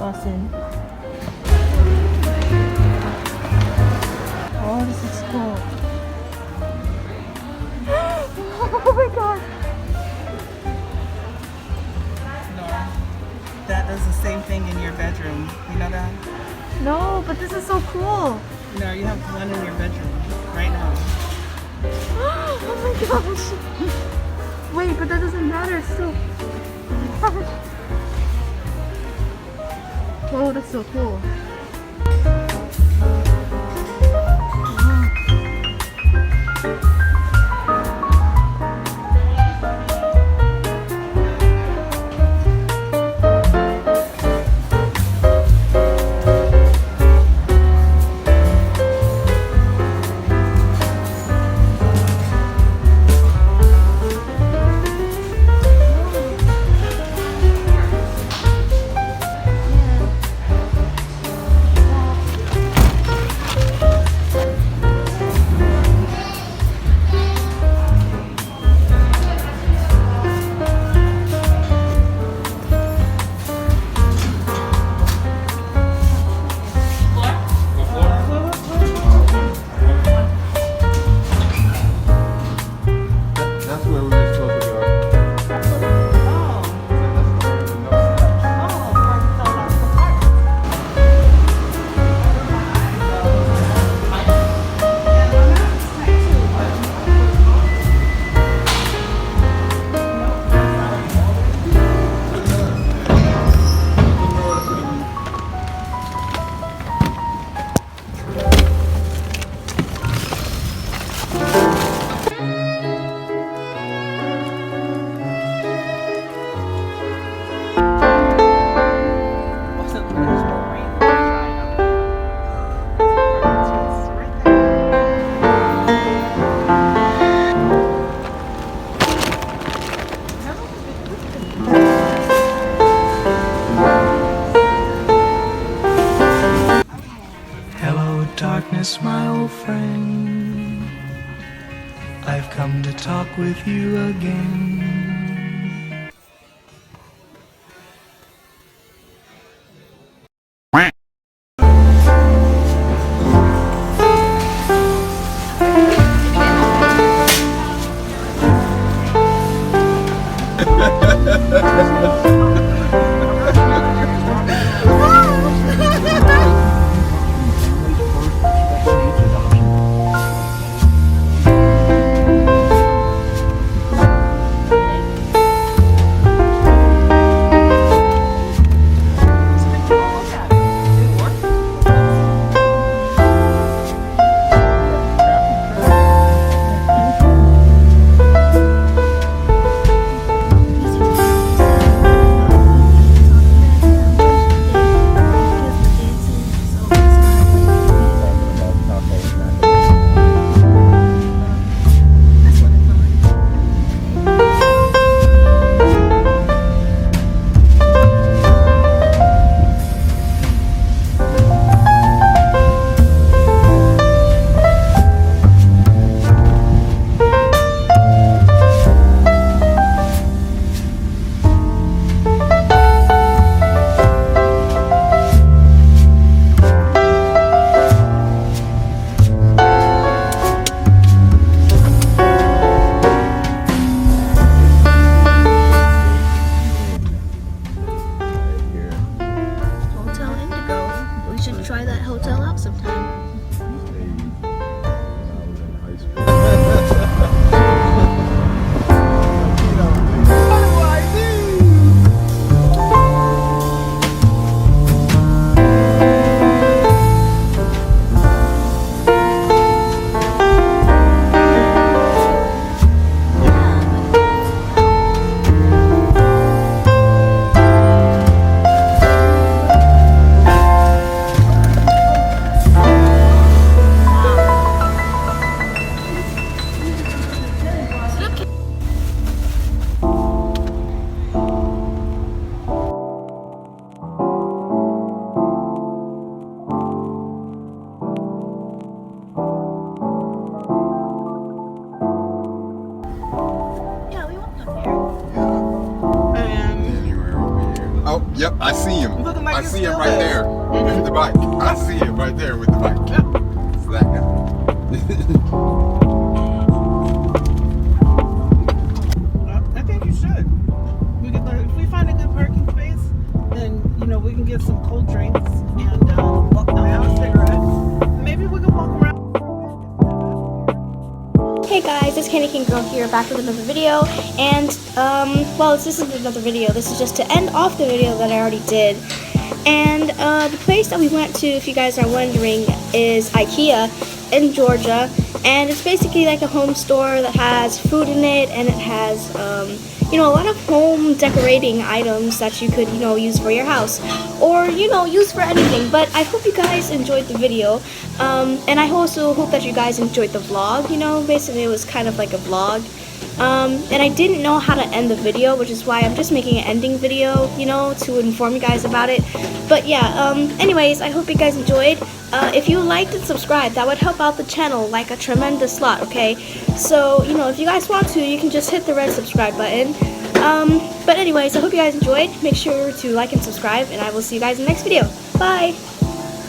Boston. Oh, this is cool. Oh my god. No, that does the same thing in your bedroom. You know that? No, but this is so cool. No, you have one in your bedroom right now. Oh my gosh. Wait, but that doesn't matter still. Oh my gosh. Oh, that's so cool. Darkness, my old friend, I've come to talk with you again. that hotel out sometime. Oh, yep, I see him. Looking like I he's see him still right there. there with the bike. I see him right there with the bike. It's that guy. I think you should. If we find a good parking space, then we can get some cold drinks and have a cigarette. Maybe we can walk around. Hey guys, it's Candy King Girl here, back with another video, and well, this isn't another video, this is just to end off the video that I already did. And the place that we went to, if you guys are wondering, is IKEA in Georgia, and it's basically like a home store that has food in it, and it has a lot of home decorating items that you could use for your house, or use for anything. But I hope you guys enjoyed the video, and I also hope that you guys enjoyed the vlog. Basically it was kind of like a vlog, and I didn't know how to end the video, which is why I'm just making an ending video, to inform you guys about it. But yeah, anyways, I hope you guys enjoyed. If you liked and subscribed, that would help out the channel like a tremendous lot, okay? So, if you guys want to, you can just hit the red subscribe button. But anyways, I hope you guys enjoyed. Make sure to like and subscribe, and I will see you guys in the next video. Bye!